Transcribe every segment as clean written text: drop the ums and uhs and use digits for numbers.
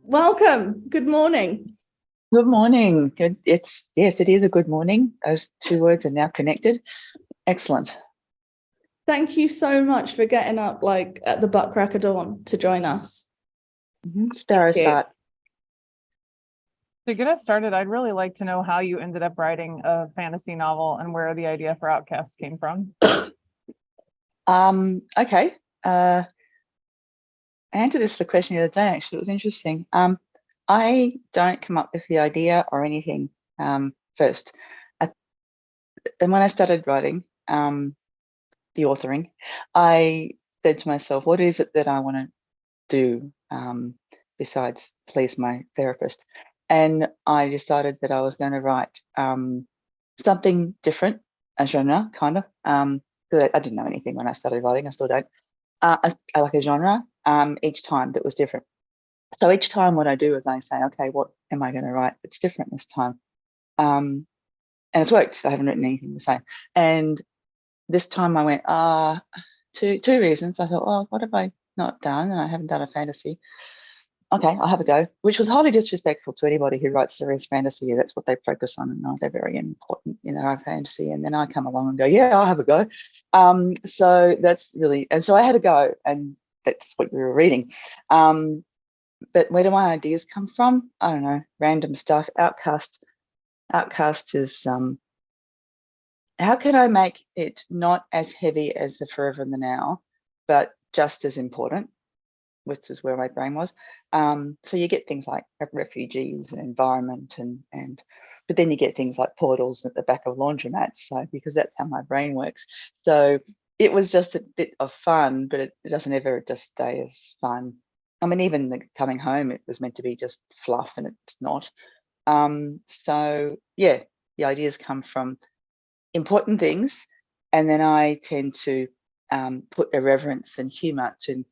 Welcome. Good morning. Good morning. Good. Yes, it is a good morning. Those two words are now connected. Excellent. Thank you so much for getting up like at the butt crack of dawn to join us. Sparrow start. To get us started, I'd really like to know how you ended up writing a fantasy novel and where the idea for Outcast came from. Okay. I answered this for the question the other day, actually. It was interesting. I don't come up with the idea or anything first. And when I started writing, the authoring, I said to myself, what is it that I want to do besides please my therapist? And I decided that I was going to write something different, a genre, kind of. I didn't know anything when I started writing. I still don't. I like a genre each time that was different. So each time what I do is I say, okay, what am I going to write that's different this time? And it's worked. I haven't written anything the same. And this time I went, two reasons. I thought, oh, what have I not done? And I haven't done a fantasy. Okay, I'll have a go, which was highly disrespectful to anybody who writes serious fantasy. That's what they focus on, and they're very important in their own fantasy. And then I come along and go, yeah, I'll have a go. So that's really, and so I had a go, and that's what we were reading. But where do my ideas come from? I don't know, random stuff. Outcast is, how can I make it not as heavy as the Forever and the Now, but just as important, which is where my brain was. So you get things like refugees and environment, but then you get things like portals at the back of laundromats. So because that's how my brain works. So it was just a bit of fun, but it doesn't ever just stay as fun. I mean, even the coming home, it was meant to be just fluff, and it's not. So yeah, the ideas come from important things, and then I tend to put irreverence and humor to.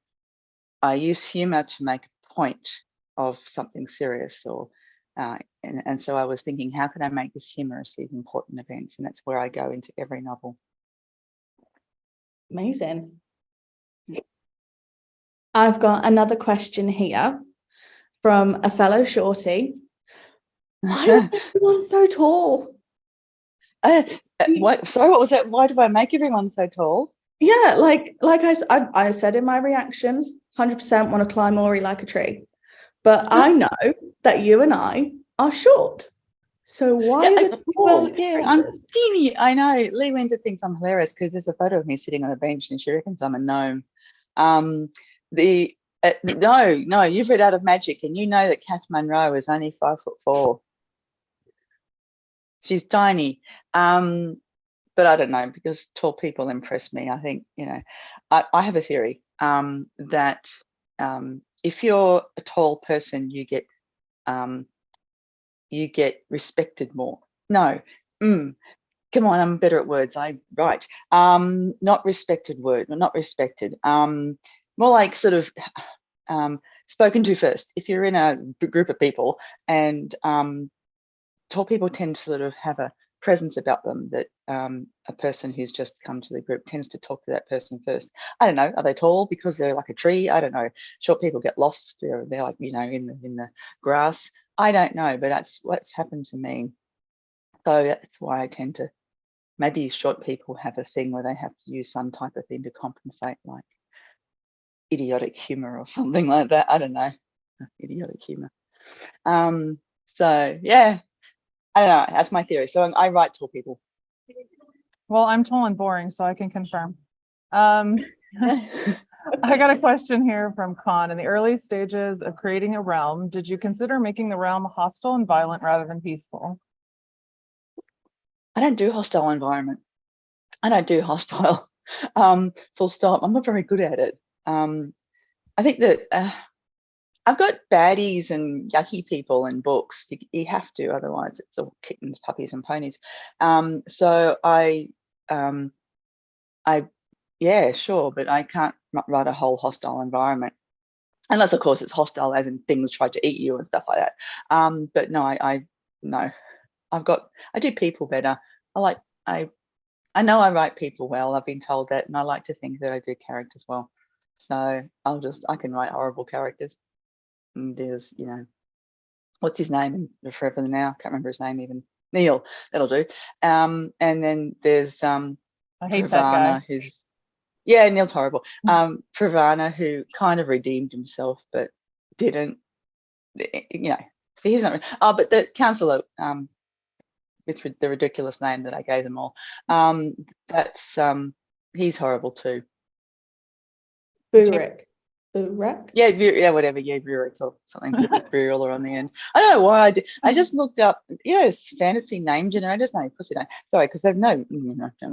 I use humor to make a point of something serious, or and so I was thinking, how can I make this humorous, these important events? And that's where I go into every novel. Amazing. I've got another question here from a fellow shorty. Why is everyone so tall? What? Sorry, what was that? Why do I make everyone so tall? Yeah, like I said in my reactions, 100% want to climb Ori like a tree. But I know that you and I are short. So why are the tall? Well, yeah, I'm teeny. I know. Lee Linda thinks I'm hilarious because there's a photo of me sitting on a bench and she reckons I'm a gnome. No, you've read Out of Magic, and you know that Kath Munro is only 5'4". She's tiny. But I don't know, because tall people impress me. I think, I have a theory that if you're a tall person, you get respected more. No, come on, I'm better at words. Not respected word, not respected. More like sort of spoken to first. If you're in a group of people, and tall people tend to sort of have a presence about them that a person who's just come to the group tends to talk to that person first. I don't know, are they tall because they're like a tree? I don't know. Short people get lost. They're like, in the grass. I don't know, but that's what's happened to me. So that's why I tend to, maybe short people have a thing where they have to use some type of thing to compensate, like idiotic humor or something like that. I don't know, idiotic humor. So yeah, I don't know, that's my theory. So I write tall people. Well, I'm tall and boring, so I can confirm. I got a question here from Con. In the early stages of creating a realm, did you consider making the realm hostile and violent rather than peaceful? I don't do hostile environment. I don't do hostile. Full stop. I'm not very good at it. I think that I've got baddies and yucky people in books. You have to, otherwise it's all kittens, puppies, and ponies. So yeah, sure, but I can't write a whole hostile environment, unless of course it's hostile as in things try to eat you and stuff like that. But no, no, I do people better. I I know I write people well. I've been told that, and I like to think that I do characters well. So I can write horrible characters. And there's, what's his name in Forever Now? Can't remember his name even. Neil, that'll do. And then there's I hate that Pravana, guy. who's Neil's horrible. Pravana, who kind of redeemed himself but didn't. See, he's not. Oh, but the counselor, with the ridiculous name that I gave them all, that's he's horrible too. Burek. Burek? Yeah, whatever. Yeah, Burek or something with a bureauler on the end. I don't know why I did. I just looked up, fantasy name generators. No, of course you don't. Sorry, because they've no,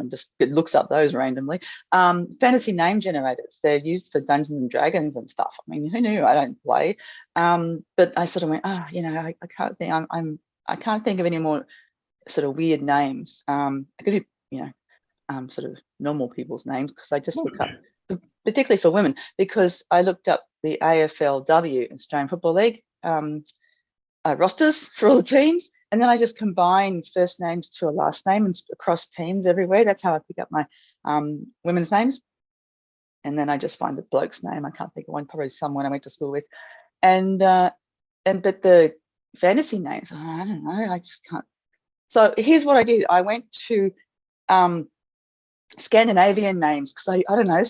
just it looks up those randomly. Fantasy name generators. They're used for Dungeons and Dragons and stuff. I mean, who knew? I don't play. But I sort of went, I can't think. I can't think of any more sort of weird names. I could do, sort of normal people's names, because I just look up, particularly for women, because I looked up the AFLW, Australian Football League, rosters for all the teams, and then I just combine first names to a last name and across teams everywhere. That's how I pick up my women's names. And then I just find the bloke's name. I can't think of one, probably someone I went to school with. But the fantasy names, I don't know, I just can't. So here's what I did. I went to Scandinavian names, because I don't know,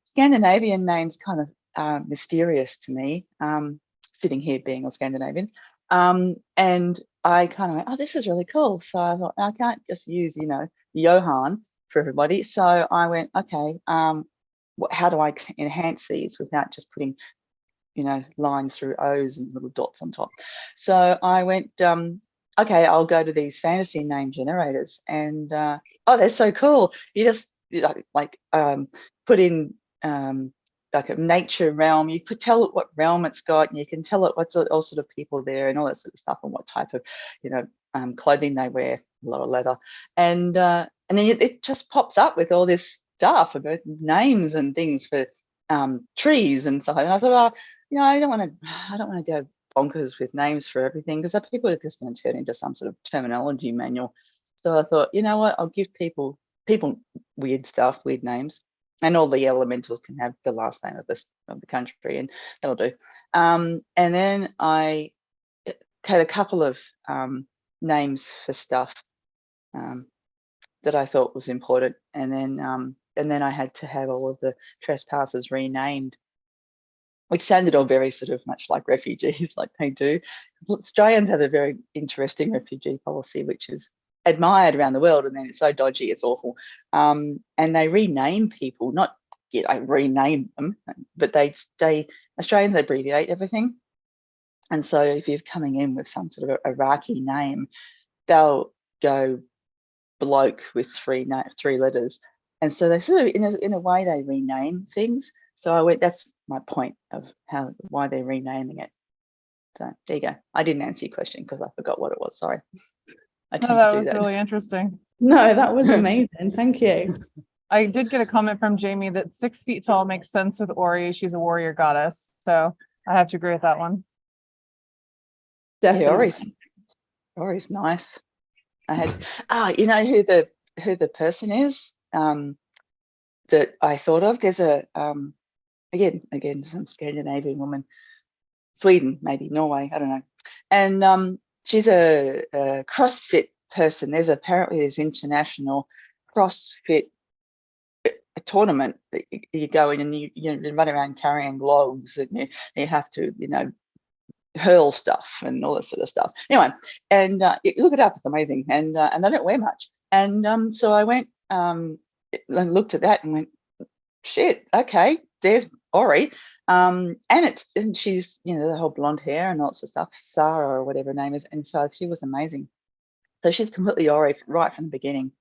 Scandinavian names kind of mysterious to me, sitting here being a Scandinavian. And I kind of went, this is really cool. So I thought, I can't just use, Johan for everybody. So I went, okay, how do I enhance these without just putting, lines through O's and little dots on top? So I went, okay, I'll go to these fantasy name generators, and they're so cool. You just put in like a nature realm. You could tell it what realm it's got, and you can tell it what's all sort of people there and all that sort of stuff, and what type of clothing they wear, a lot of leather, and then it just pops up with all this stuff about names and things for trees and stuff. And I thought, I don't want to go bonkers with names for everything, because people are just going to turn into some sort of terminology manual. So I thought, you know what, I'll give people weird stuff, weird names, and all the elementals can have the last name of the country, and that'll do. And then I had a couple of names for stuff that I thought was important, and then I had to have all of the trespassers renamed, which sounded all very sort of much like refugees, like they do. Australians have a very interesting refugee policy, which is admired around the world, and then it's so dodgy, it's awful. And they rename people, not rename them, but Australians abbreviate everything. And so if you're coming in with some sort of Iraqi name, they'll go bloke with three letters. And so they sort of, in a way, they rename things. So I went, that's my point of why they're renaming it. So there you go. I didn't answer your question because I forgot what it was. Sorry. That was really interesting. No, that was amazing. Thank you. I did get a comment from Jamie that 6 feet tall makes sense with Ori. She's a warrior goddess. So I have to agree with that one. Definitely. Yeah, Ori's nice. I had who the person is that I thought of. There's a again some Scandinavian woman, Sweden, maybe Norway, I don't know, and she's a CrossFit person. There's international CrossFit tournament that you go in, and you run around carrying logs, and you have to hurl stuff and all this sort of stuff. Anyway, and you look it up, it's amazing, and I don't wear much, and so I went and looked at that and went, shit, okay, there's Ori, and she's the whole blonde hair and all sorts of stuff, Sarah or whatever her name is, and so she was amazing. So she's completely Ori right from the beginning.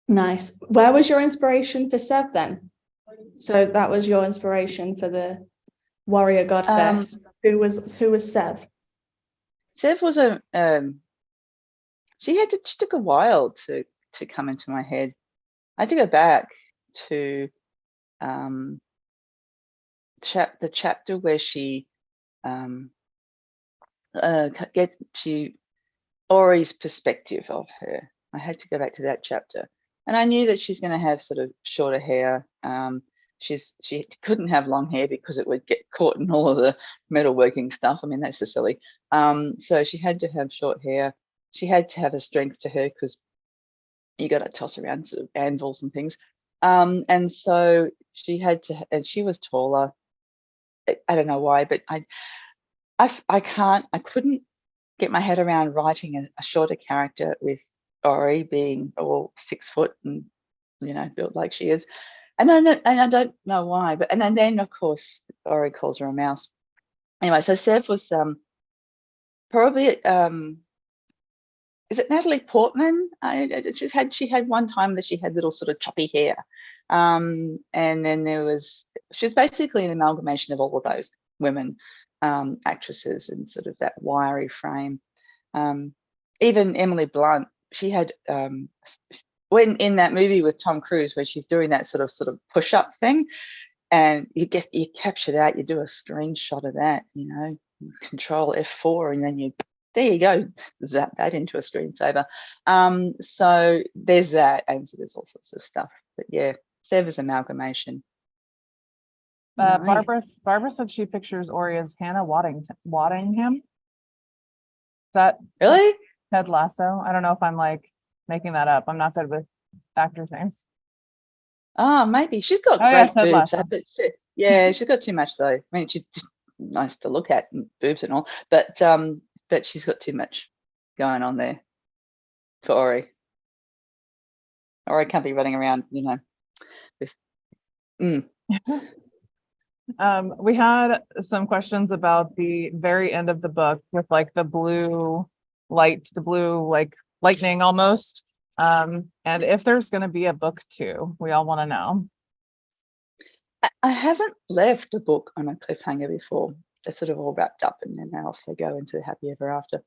Nice. Where was your inspiration for Sev then? So that was your inspiration for the warrior goddess. Who was Sev? Sev was she took a while to come into my head. I had to go back to the chapter where she Ori's perspective of her. I had to go back to that chapter, and I knew that she's going to have sort of shorter hair. She couldn't have long hair because it would get caught in all of the metalworking stuff. I mean, that's so silly. So she had to have short hair. She had to have a strength to her because you got to toss around sort of anvils and things. And so she had to, and she was taller. I don't know why, but I couldn't get my head around writing a shorter character with Ori being all 6 foot and, you know, built like she is. And I don't know why, but and then of course Ori calls her a mouse. Anyway, so Sev was probably is it Natalie Portman? She had one time that she had little sort of choppy hair, and then she was basically an amalgamation of all of those women actresses and sort of that wiry frame. Even Emily Blunt, she had when in that movie with Tom Cruise where she's doing that sort of push-up thing, and you capture that, you do a screenshot of that, you know, Control F4, and then there you go, zap that into a screensaver. So there's that, and so there's all sorts of stuff. But yeah, Sev is amalgamation. Barbara said she pictures Ori as Hannah Waddingham. Is that Really? Ted Lasso? I don't know if I'm like making that up. I'm not good with actors' names. Oh, maybe she's got great boobs. Yeah, she's got too much though. I mean, she's just nice to look at, and boobs and all, but she's got too much going on there for Ori. Ori can't be running around, you know, with. We had some questions about the very end of the book with like the blue light, the blue like lightning almost. And if there's going to be a book 2, we all want to know. I haven't left a book on a cliffhanger before. They're sort of all wrapped up and then off they go into happy ever after,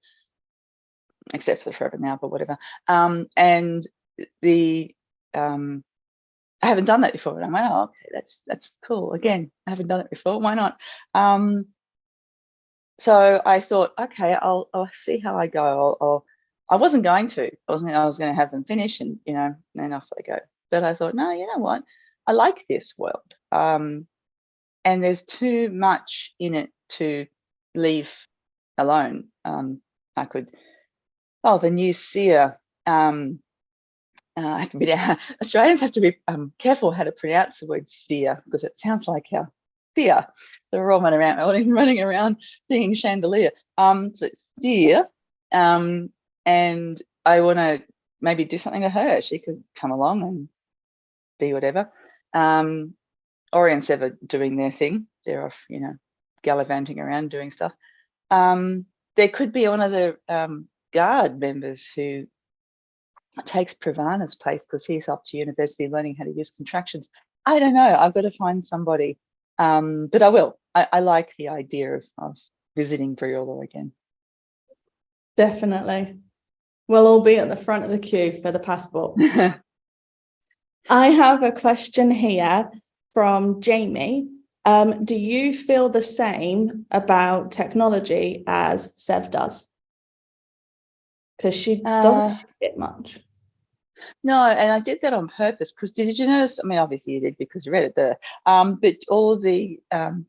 except for Forever Now, but whatever. And I haven't done that before, and I'm like, oh, okay, that's cool. Again, I haven't done it before. Why not? So I thought, okay, I'll see how I go. I wasn't going to. I was going to have them finish, and you know, then off they go. But I thought, no, you know what? I like this world, and there's too much in it to leave alone. I could. Oh, the new seer. Australians have to be careful how to pronounce the word steer because it sounds like fear. So we're all running around singing chandelier. So it's steer, and I want to maybe do something to her. She could come along and be whatever. Ori and Sev are doing their thing. They're off, you know, gallivanting around doing stuff. There could be one of the guard members who takes Pravana's place because he's off to university learning how to use contractions. I don't know. I've got to find somebody, but I will. I like the idea of visiting Briola again. Definitely. We'll all be at the front of the queue for the passport. I have a question here from Jamie. Do you feel the same about technology as Sev does? Because she doesn't get much. No, and I did that on purpose because did you notice? I mean, obviously you did because you read it there. But all the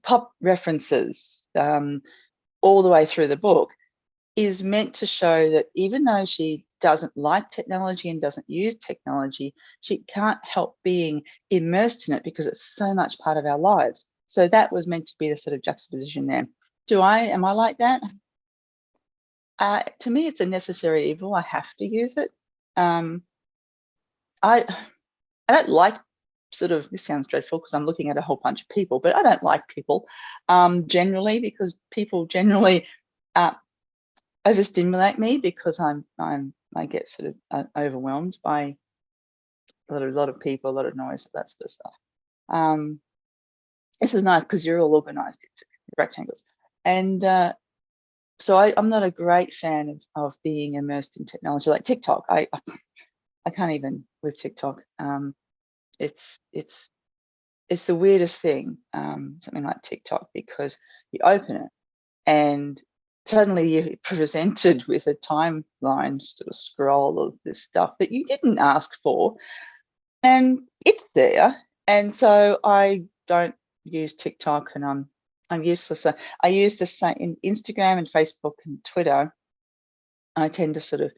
pop references all the way through the book is meant to show that even though she doesn't like technology and doesn't use technology, she can't help being immersed in it because it's so much part of our lives. So that was meant to be the sort of juxtaposition there. Am I like that? To me, it's a necessary evil. I have to use it. I don't like sort of, this sounds dreadful because I'm looking at a whole bunch of people, but I don't like people generally because people generally overstimulate me because I get sort of overwhelmed by a lot of people, a lot of noise, that sort of stuff. This is nice because you're all organized into rectangles. And so I'm not a great fan of being immersed in technology like TikTok. I can't even with TikTok. It's the weirdest thing, something like TikTok, because you open it and suddenly you're presented with a timeline sort of scroll of this stuff that you didn't ask for, and it's there. And so I don't use TikTok, and I'm useless. I use the same in Instagram and Facebook and Twitter. I tend to sort of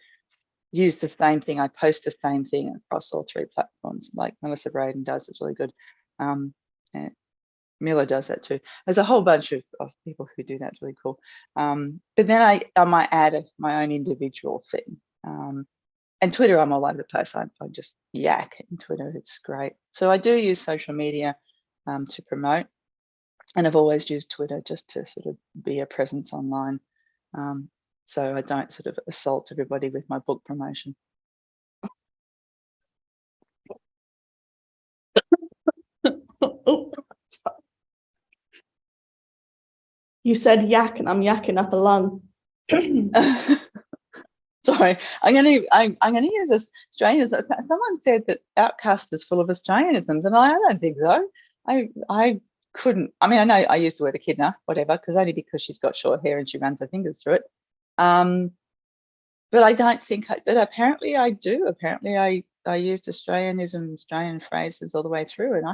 use the same thing. I post the same thing across all three platforms, like Melissa Braden does. It's really good. And Mila does that too. There's a whole bunch of people who do that. It's really cool. But then I might add my own individual thing. And Twitter, I'm all over the place. I just yak in Twitter. It's great. So I do use social media to promote. And I've always used Twitter just to sort of be a presence online. So I don't sort of assault everybody with my book promotion. Oh, sorry. You said yak, and I'm yakking up a lung. Sorry, I'm gonna use Australianism. Someone said that Outcast is full of Australianisms, and I don't think so. I couldn't. I mean, I know I use the word echidna, whatever, only because she's got short hair and she runs her fingers through it. But I don't think. But apparently I do. Apparently I used Australian phrases all the way through, and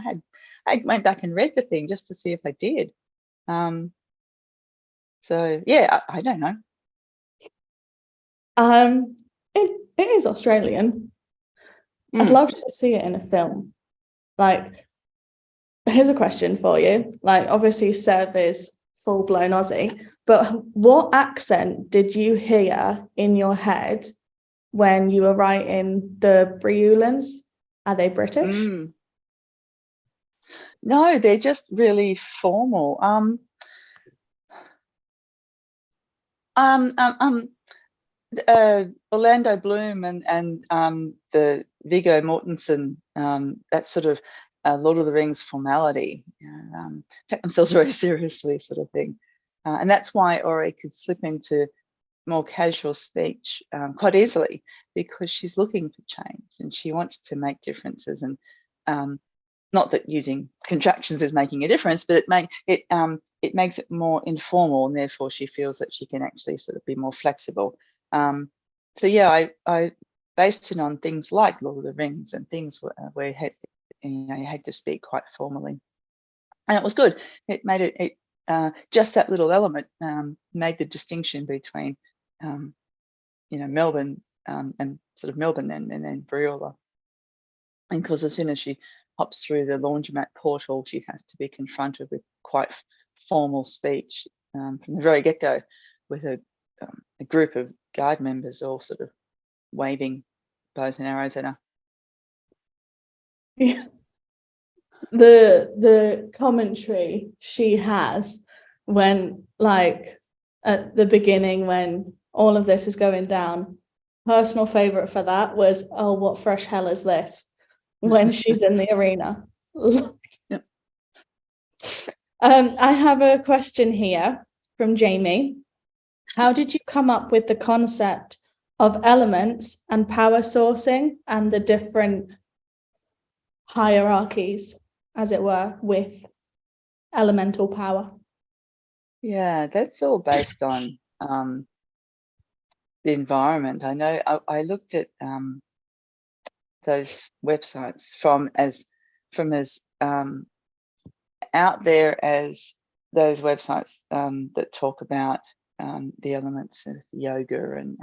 I went back and read the thing just to see if I did. So yeah, I don't know. It is Australian. I'd love to see it in a film. Like, here's a question for you. Like, obviously Seb is full-blown Aussie, but what accent did you hear in your head when you were writing the Briulans? Are they British? No, they're just really formal. Orlando Bloom and the Viggo Mortensen, that sort of Lord of the Rings formality, take themselves very seriously sort of thing. And that's why Ori could slip into more casual speech quite easily, because she's looking for change and she wants to make differences. And not that using contractions is making a difference, but it makes it more informal, and therefore she feels that she can actually sort of be more flexible. So yeah, I based it on things like Lord of the Rings and things where you had to speak quite formally, and it was good. It made it just that little element made the distinction between Melbourne and sort of Melbourne and then Briola. And because as soon as she hops through the laundromat portal, she has to be confronted with quite formal speech from the very get-go, with a group of guard members all sort of waving bows and arrows at her. Yeah. The commentary she has when, like, at the beginning when all of this is going down, personal favorite for that was, "Oh, what fresh hell is this?" when she's in the arena. Yep. I have a question here from Jamie. How did you come up with the concept of elements and power sourcing and the different hierarchies, as it were, with elemental power? Yeah, that's all based on the environment. I know I looked at those websites from as out there as those websites that talk about the elements of yoga and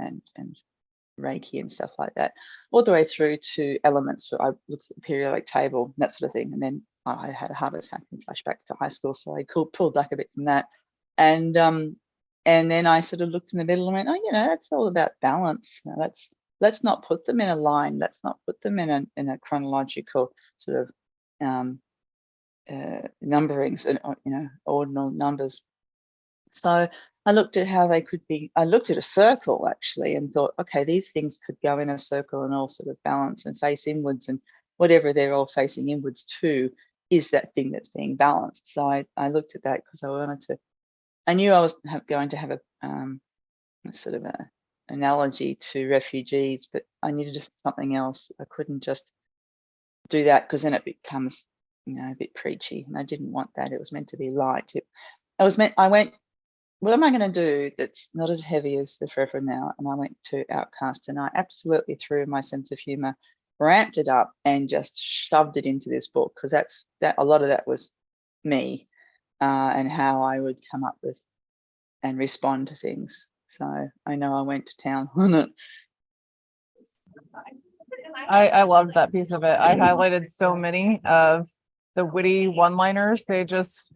Reiki and stuff like that, all the way through to elements. So I looked at the periodic table, that sort of thing, and then I had a heart attack and flashbacks to high school, so I pulled back a bit from that, and then I sort of looked in the middle and went, oh, that's all about balance. Let's not put them in a line. Let's not put them in a chronological sort of numberings and ordinal numbers. So I looked at how they could be. I looked at a circle actually and thought, okay, these things could go in a circle and all sort of balance and face inwards, and whatever they're all facing inwards to is that thing that's being balanced. So I looked at that because I knew I was going to have a sort of a analogy to refugees, but I needed something else. I couldn't just do that because then it becomes a bit preachy, and I didn't want that. It was meant to be light. I went what am I going to do that's not as heavy as the Forever Now? And I went to Outcast, and I absolutely threw my sense of humor, ramped it up, and just shoved it into this book, because that a lot of that was me, and how I would come up with and respond to things. So I know I went to town on it. I loved that piece of it. I highlighted so many of the witty one-liners. They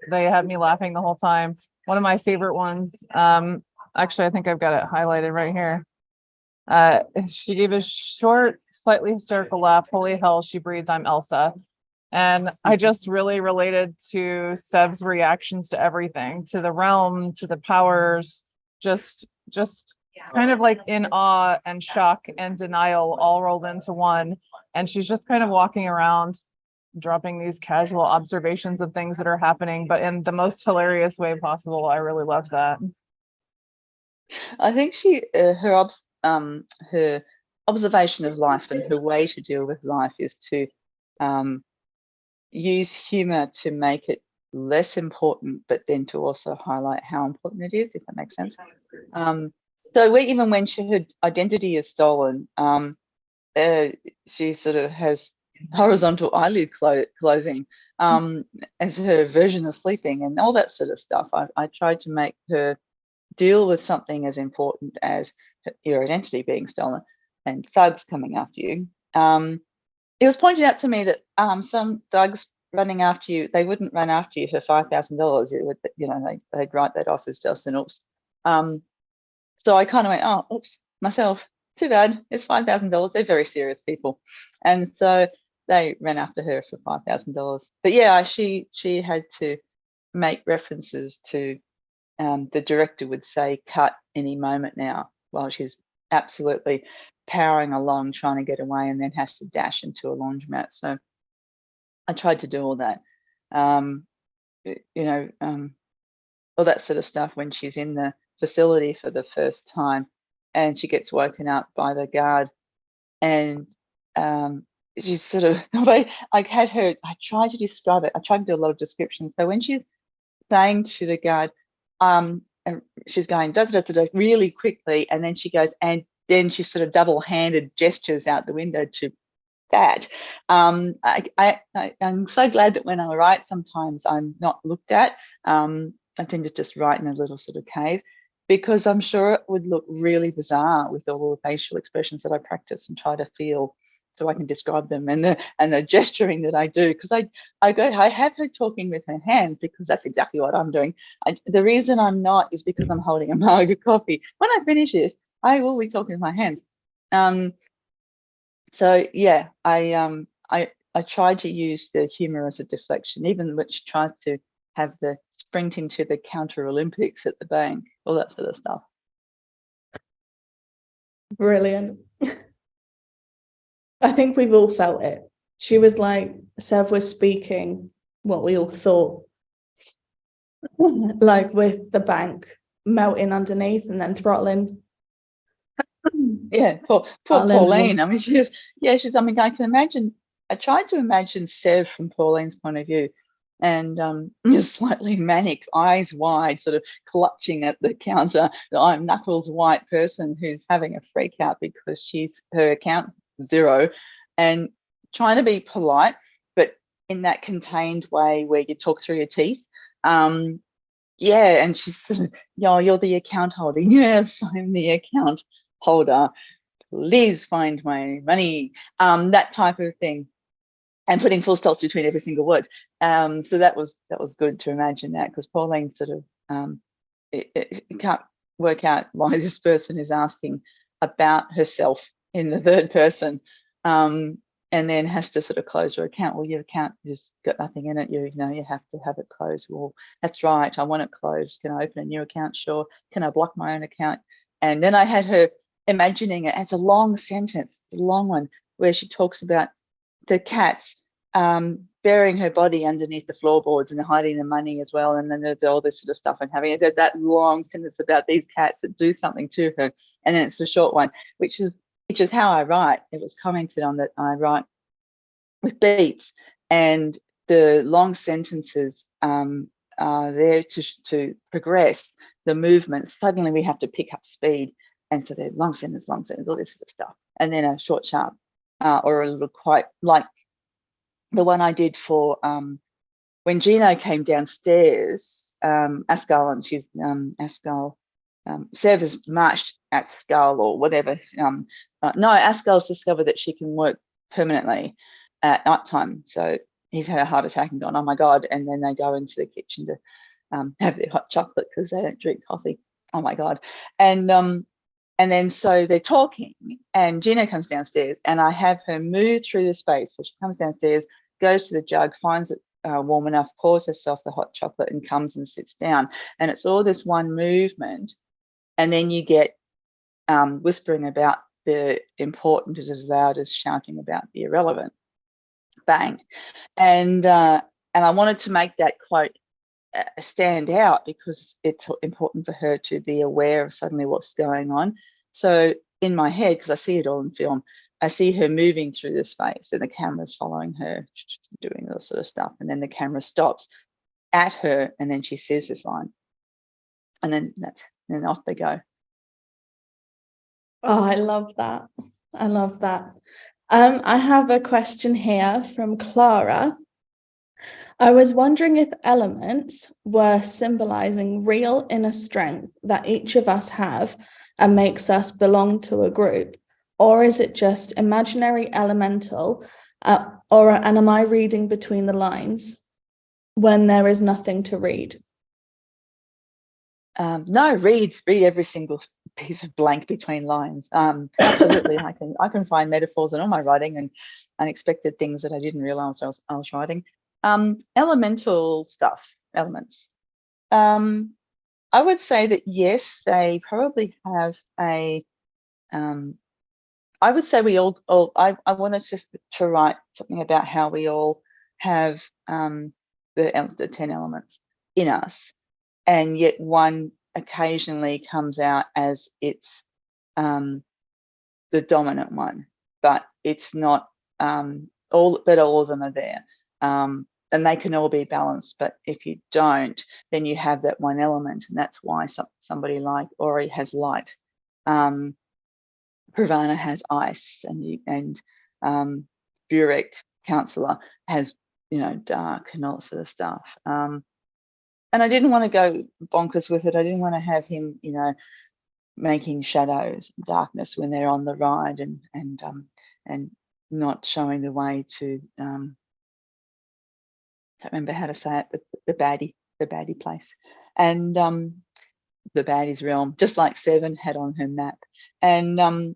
had me laughing the whole time. One of my favorite ones, actually, I think I've got it highlighted right here. She gave a short, slightly hysterical laugh. Holy hell, she breathed, I'm Elsa. And I just really related to Sev's reactions to everything, to the realm, to the powers, just kind of like in awe and shock and denial all rolled into one. And she's just kind of walking around, dropping these casual observations of things that are happening, but in the most hilarious way possible. I really love that. I think her observation of life and her way to deal with life is to use humor to make it less important, but then to also highlight how important it is, if that makes sense. So even when her identity is stolen, she sort of has horizontal eyelid closing as her version of sleeping and all that sort of stuff. I tried to make her deal with something as important as your identity being stolen and thugs coming after you. It was pointed out to me that some thugs running after you, they wouldn't run after you for $5,000. It would, they'd write that off as just an oops. So I kind of went, oh, oops, myself, too bad. It's $5,000. They're very serious people, and so they ran after her for $5,000. But yeah, she had to make references to. The director would say cut any moment now while she's absolutely powering along trying to get away, and then has to dash into a laundromat. So I tried to do all that, all that sort of stuff when she's in the facility for the first time and she gets woken up by the guard, and she's sort of, I tried to describe it. I tried to do a lot of descriptions. So when she's saying to the guard, and she's going da, da, da, da, really quickly, and then she goes, and then she sort of double-handed gestures out the window to that. I'm so glad that when I write, sometimes I'm not looked at. I tend to just write in a little sort of cave, because I'm sure it would look really bizarre with all the facial expressions that I practice and try to feel so I can describe them, and the gesturing that I do, because I have her talking with her hands, because that's exactly what I'm doing. The reason I'm not is because I'm holding a mug of coffee. When I finish it, I will be talking with my hands. So yeah, I tried to use the humor as a deflection, even when she tries to have the sprinting to the Counter Olympics at the bank, all that sort of stuff. Brilliant. I think we've all felt it. She was like, Sev was speaking what we all thought, like with the bank melting underneath and then throttling. Yeah, poor Pauline. I mean, she's, I mean, I can imagine, I tried to imagine Sev from Pauline's point of view, and just slightly manic, eyes wide, sort of clutching at the counter. I'm Knuckles White person who's having a freak out because her account zero, and trying to be polite, but in that contained way where you talk through your teeth. And she's sort of, you're the account holder. Yes, I'm the account holder. Please find my money. That type of thing, and putting full stops between every single word. So that was good to imagine that, because Pauline sort of it can't work out why this person is asking about herself in the third person, and then has to sort of close her account. Well, your account has got nothing in it. You have to have it closed. Well, that's right. I want it closed. Can I open a new account? Sure. Can I block my own account? And then I had her imagining it as a long sentence, a long one, where she talks about the cats burying her body underneath the floorboards and hiding the money as well, and then there's all this sort of stuff, and having that long sentence about these cats that do something to her, and then it's a short one, which is how I write. It was commented on that I write with beats, and the long sentences there to progress the movement, suddenly we have to pick up speed. And so they're long sentences, all this sort of stuff. And then a short, sharp, or a little quite, like the one I did for when Gino came downstairs, Ascal, and she's Ascal, Sev has marched at Skull or whatever. No, Ascal's discovered that she can work permanently at night time. So he's had a heart attack and gone, oh my God. And then they go into the kitchen to have their hot chocolate because they don't drink coffee. Oh my God. And then so they're talking and Gina comes downstairs and I have her move through the space. So she comes downstairs, goes to the jug, finds it warm enough, pours herself the hot chocolate and comes and sits down. And it's all this one movement. And then you get whispering about the important is as loud as shouting about the irrelevant. Bang. And I wanted to make that quote stand out because it's important for her to be aware of suddenly what's going on. So in my head, because I see it all in film, I see her moving through the space and the camera's following her doing this sort of stuff. And then the camera stops at her and then she says this line. And then off they go. Oh, I love that. I love that. I have a question here from Clara. I was wondering if elements were symbolizing real inner strength that each of us have and makes us belong to a group, or is it just imaginary elemental, and am I reading between the lines when there is nothing to read? No, read every single piece of blank between lines. Absolutely, I can find metaphors in all my writing and unexpected things that I didn't realize I was writing. Elemental stuff, elements. I would say that yes, they probably have a. I would say we all I wanted to write something about how we all have the 10 elements in us. And yet one occasionally comes out as it's the dominant one, but it's not all of them are there. And they can all be balanced, but if you don't, then you have that one element, and that's why somebody like Ori has light, Pravana has ice, and Burek, Counselor, has dark and all that sort of stuff. And I didn't want to go bonkers with it. I didn't want to have him, making shadows, darkness when they're on the ride, and not showing the way to. Can't remember how to say it, but the baddie place, and the baddie's realm, just like Seven had on her map, and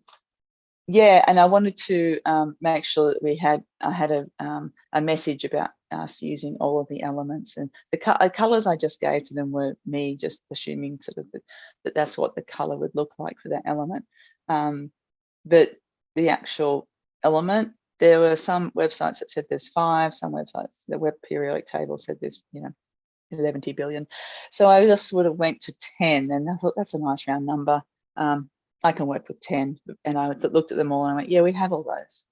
yeah, and I wanted to make sure that I had a message about us using all of the elements, and the colors I just gave to them were me just assuming sort of that that's what the color would look like for that element, but the actual element. There were some websites that said there's 5, some websites, the web periodic table said there's 11 billion. So I just sort of went to 10, and I thought that's a nice round number. I can work with 10, and I looked at them all and I went, yeah, we have all those.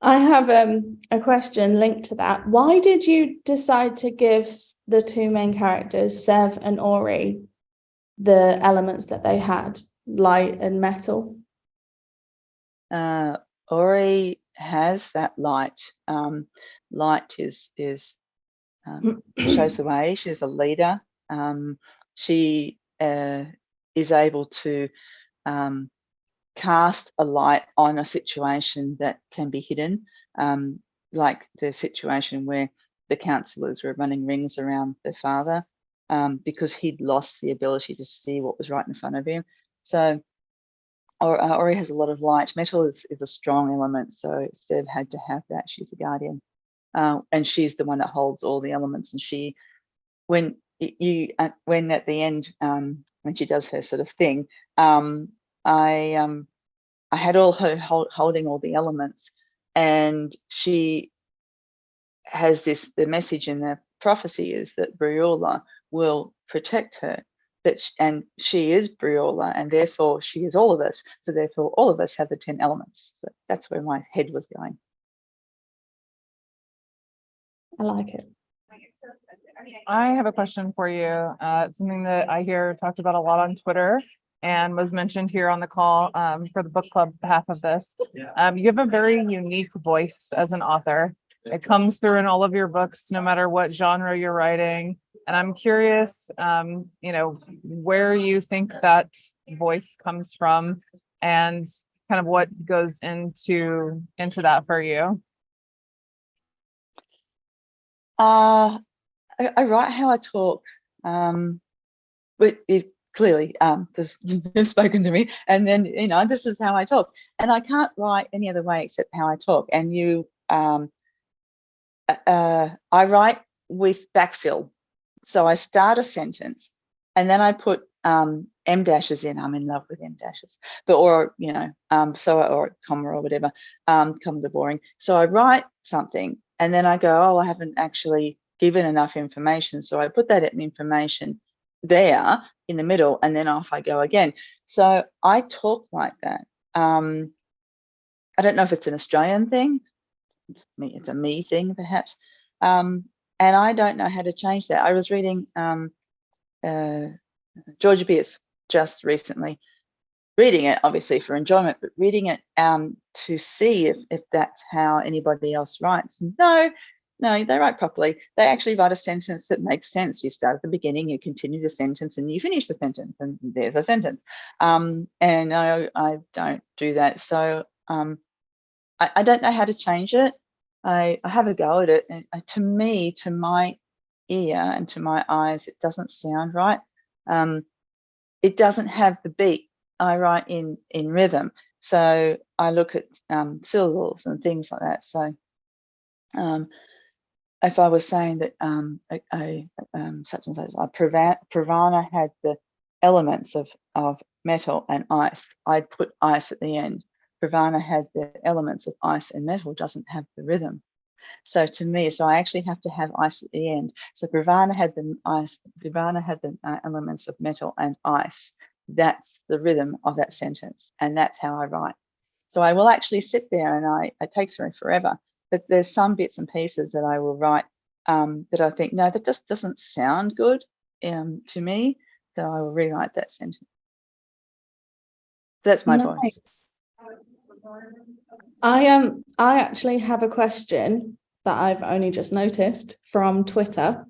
I have a question linked to that. Why did you decide to give the 2 main characters, Sev and Ori, the elements that they had, light and metal? Ori has that light. Light is shows the way. She's a leader. She is able to cast a light on a situation that can be hidden, like the situation where the counsellors were running rings around their father because he'd lost the ability to see what was right in front of him. So Ori has a lot of light. Metal is a strong element, so Steph had to have that. She's the guardian, and she's the one that holds all the elements. And when at the end, when she does her sort of thing, I had all her holding all the elements, and she has the message in the prophecy is that Briola will protect her. And she is Briola, and therefore she is all of us. So therefore all of us have the 10 elements. So that's where my head was going. I like it. I have a question for you. It's something that I hear talked about a lot on Twitter and was mentioned here on the call for the book club half of this. You have a very unique voice as an author. It comes through in all of your books, no matter what genre you're writing. And I'm curious, where you think that voice comes from and kind of what goes into that for you. I write how I talk, but it clearly, because you've spoken to me, and then, this is how I talk, and I can't write any other way except how I talk. And I write with backfill. So I start a sentence and then I put M dashes in. I'm in love with M dashes, or a comma or whatever, commas are boring. So I write something and then I go, oh, I haven't actually given enough information. So I put that information there in the middle and then off I go again. So I talk like that. I don't know if it's an Australian thing. It's a me thing, perhaps. And I don't know how to change that. I was reading Georgia Pierce just recently, reading it obviously for enjoyment, but reading it to see if that's how anybody else writes. No, they write properly. They actually write a sentence that makes sense. You start at the beginning, you continue the sentence, and you finish the sentence, and there's a sentence. And I don't do that. So I don't know how to change it. I have a go at it, and to me, to my ear and to my eyes, it doesn't sound right. It doesn't have the beat. I write in rhythm, so I look at syllables and things like that. So if I was saying that such and such, Pravana had the elements of metal and ice, I'd put ice at the end. Pravana had the elements of ice and metal, doesn't have the rhythm. So to me, I actually have to have ice at the end. So Pravana had the ice, Pravana had the elements of metal and ice. That's the rhythm of that sentence, and that's how I write. So I will actually sit there, and it takes me forever. But there's some bits and pieces that I will write that I think, no, that just doesn't sound good to me. So I will rewrite that sentence. That's my voice. I actually have a question that I've only just noticed from Twitter.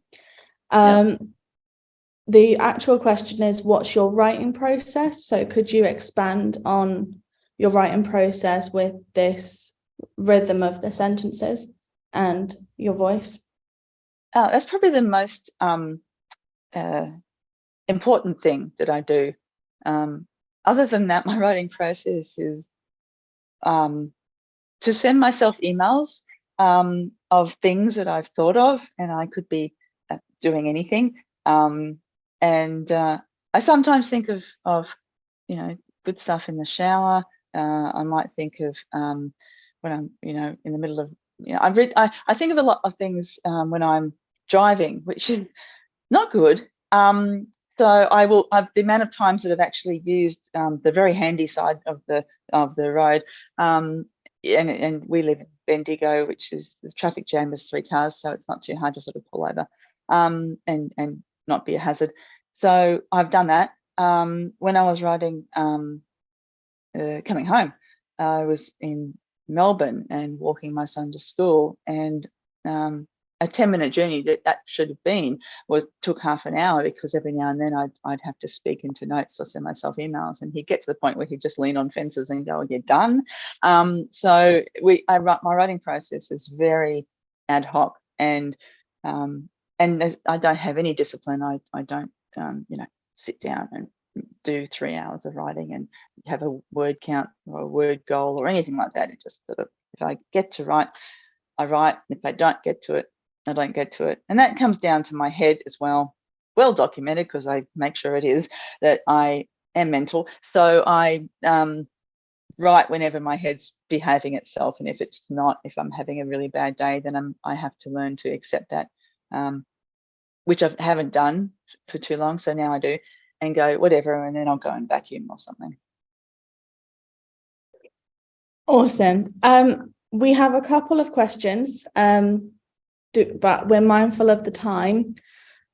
The actual question is, what's your writing process? So could you expand on your writing process with this rhythm of the sentences and your voice? That's probably the most important thing that I do. Other than that, my writing process is to send myself emails of things that I've thought of, and I could be doing anything. And I sometimes think of good stuff in the shower. I might think of when I'm in the middle of I think of a lot of things when I'm driving, which is not good. So the amount of times that I've actually used the very handy side of the road, and we live in Bendigo, which is the traffic jam is 3 cars, so it's not too hard to sort of pull over and not be a hazard. So I've done that. When I was riding coming home, I was in Melbourne and walking my son to school, and a 10-minute journey that should have been took half an hour, because every now and then I'd have to speak into notes or send myself emails, and he'd get to the point where he'd just lean on fences and go, "You're done." So my writing process is very ad hoc, and I don't have any discipline. I don't sit down and do 3 hours of writing and have a word count or a word goal or anything like that. It just sort of, if I get to write, I write. If I don't get to it, I don't get to it. And that comes down to my head as well documented, because I make sure it is, that I am mental. So I write whenever my head's behaving itself. And if it's not, if I'm having a really bad day, then I have to learn to accept that, which I haven't done for too long. So now I do, and go whatever, and then I'll go and vacuum or something. Awesome. We have a couple of questions, but we're mindful of the time.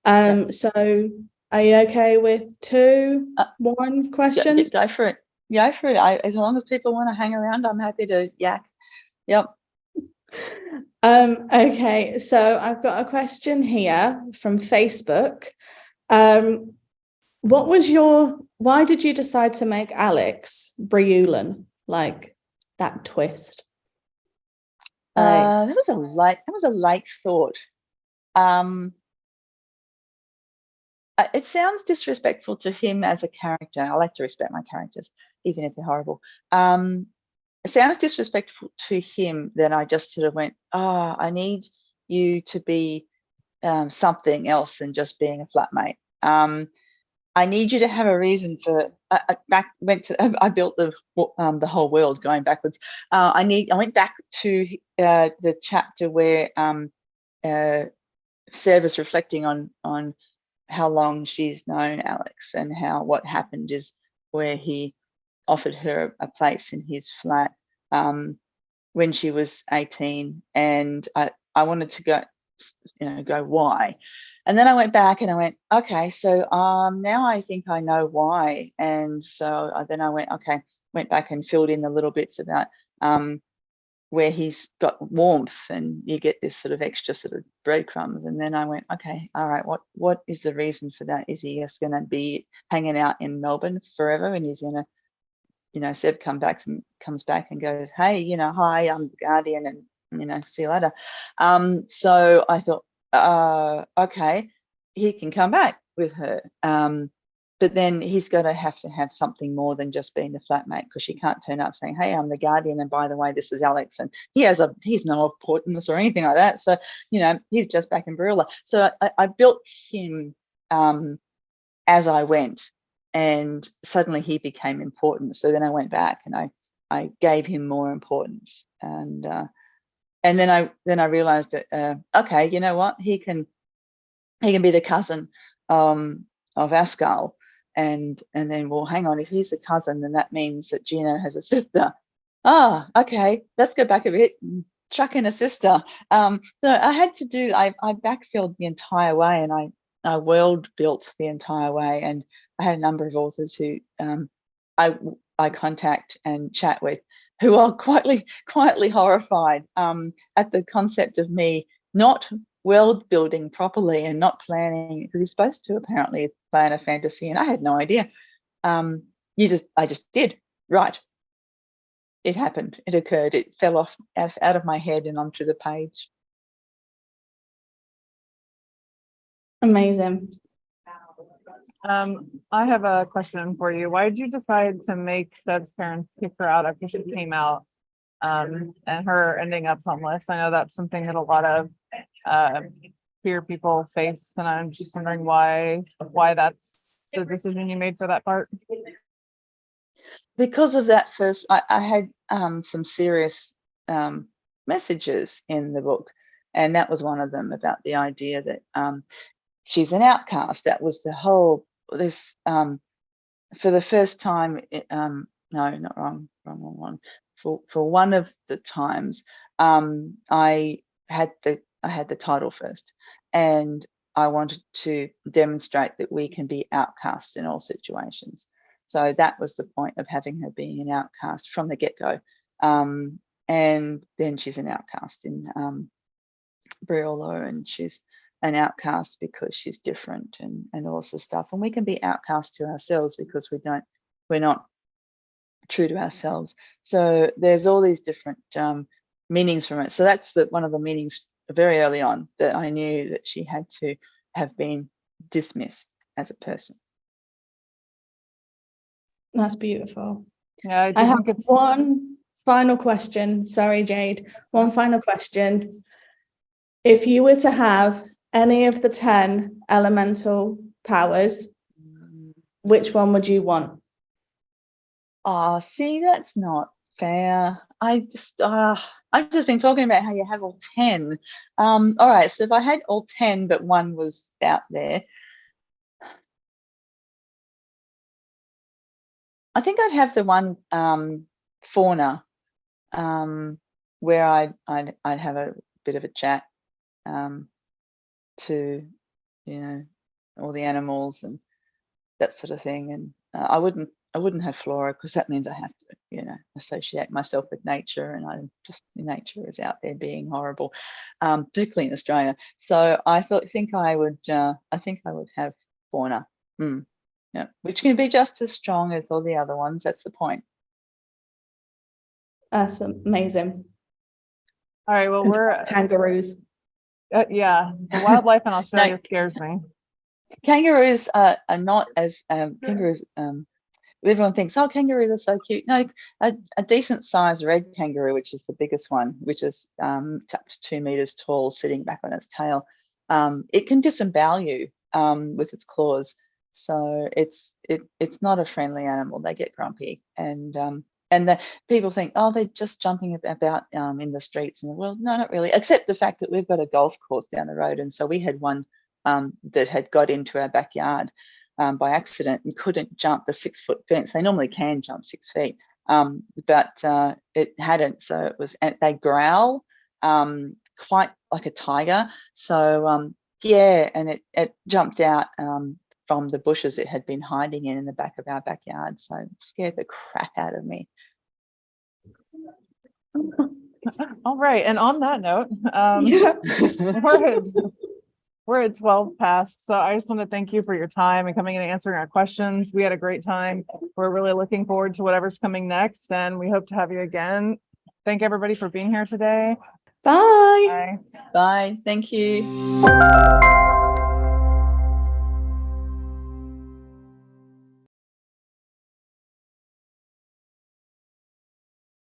So are you okay with two, one questions? Go for it. Go for it. As long as people want to hang around, I'm happy to yak. Yep. Okay, so I've got a question here from Facebook. Why did you decide to make Alex Briulan, like that twist? That was a late thought. It sounds disrespectful to him as a character. I like to respect my characters, even if they're horrible. It sounds disrespectful to him that I just sort of went, I need you to be something else than just being a flatmate. I need you to have a reason for. I built the whole world going backwards. I went back to the chapter where Sarah's reflecting on how long she's known Alex, and how what happened is where he offered her a place in his flat when she was 18, and I wanted to go why. And then I went back and I went, okay, so now I think I know why. And so then I went back and filled in the little bits about where he's got warmth, and you get this sort of extra sort of breadcrumbs. And then I went, okay, all right, what is the reason for that? Is he just going to be hanging out in Melbourne forever, and he's going to, Seb comes back and goes, hey, hi, I'm the Guardian, and see you later. So I thought, okay, he can come back with her. But then he's going to have something more than just being the flatmate, because she can't turn up saying, hey, I'm the Guardian, and by the way, this is Alex, and he's no importance or anything like that. So, he's just back in Barilla. So I built him as I went, and suddenly he became important. So then I went back and I gave him more importance. And then I realized that, okay, you know what? He can be the cousin of Ascal. And then, well, hang on, if he's a cousin, then that means that Gino has a sister. Okay, let's go back a bit and chuck in a sister. So I had to I backfilled the entire way, and I world built the entire way. And I had a number of authors who I contact and chat with, who are quietly horrified at the concept of me not world building properly and not planning, because you're supposed to apparently plan a fantasy, and I had no idea. I just did. Right. It happened. It occurred. It fell off out of my head and onto the page. Amazing. I have a question for you. Why did you decide to make Seb's parents kick her out after she came out, and her ending up homeless? I know that's something that a lot of queer people face, and I'm just wondering why that's the decision you made for that part. Because of that first, I had some serious messages in the book, and that was one of them, about the idea that she's an outcast. That was the whole for the first time. No, not wrong one. For one of the times, I had the title first, and I wanted to demonstrate that we can be outcasts in all situations. So that was the point of having her being an outcast from the get-go. And then she's an outcast in Briola, and she's an outcast because she's different, and all sorts of stuff. And we can be outcasts to ourselves because we're not true to ourselves. So there's all these different meanings from it. So that's one of the meanings very early on, that I knew that she had to have been dismissed as a person. That's beautiful. Yeah, I have one final question. Sorry, Jade. One final question. If you were to have any of the 10 elemental powers, which one would you want? See, that's not fair. I've just been talking about how you have all 10. All right, so if I had all 10 but one was out there, I think I'd have the one fauna, where I'd have a bit of a chat to all the animals and that sort of thing. And I wouldn't have flora, because that means I have to, associate myself with nature, and nature is out there being horrible, particularly in Australia. So I think I would have fauna, yeah, which can be just as strong as all the other ones. That's the point. That's amazing. All right, well, And we're kangaroos. yeah, the wildlife in Australia scares me. Kangaroos are not as kangaroos. Everyone thinks, oh, kangaroos are so cute. No, a decent sized red kangaroo, which is the biggest one, which is up to 2 meters tall, sitting back on its tail, it can disembowel you with its claws. So it's not a friendly animal. They get grumpy, and the people think, oh, they're just jumping about in the streets. And well, no, not really, except the fact that we've got a golf course down the road, and so we had one that had got into our backyard by accident and couldn't jump the 6-foot fence. They normally can jump 6 feet, but it hadn't. So it was, and they growl quite like a tiger. So yeah, and it jumped out from the bushes it had been hiding in the back of our backyard. So it scared the crap out of me. All right, and on that note, Yeah. we're at 12 past, so I just want to thank you for your time and coming in and answering our questions. We had a great time. We're really looking forward to whatever's coming next, and we hope to have you again. Thank everybody for being here today. Bye. Bye. Bye. Thank you.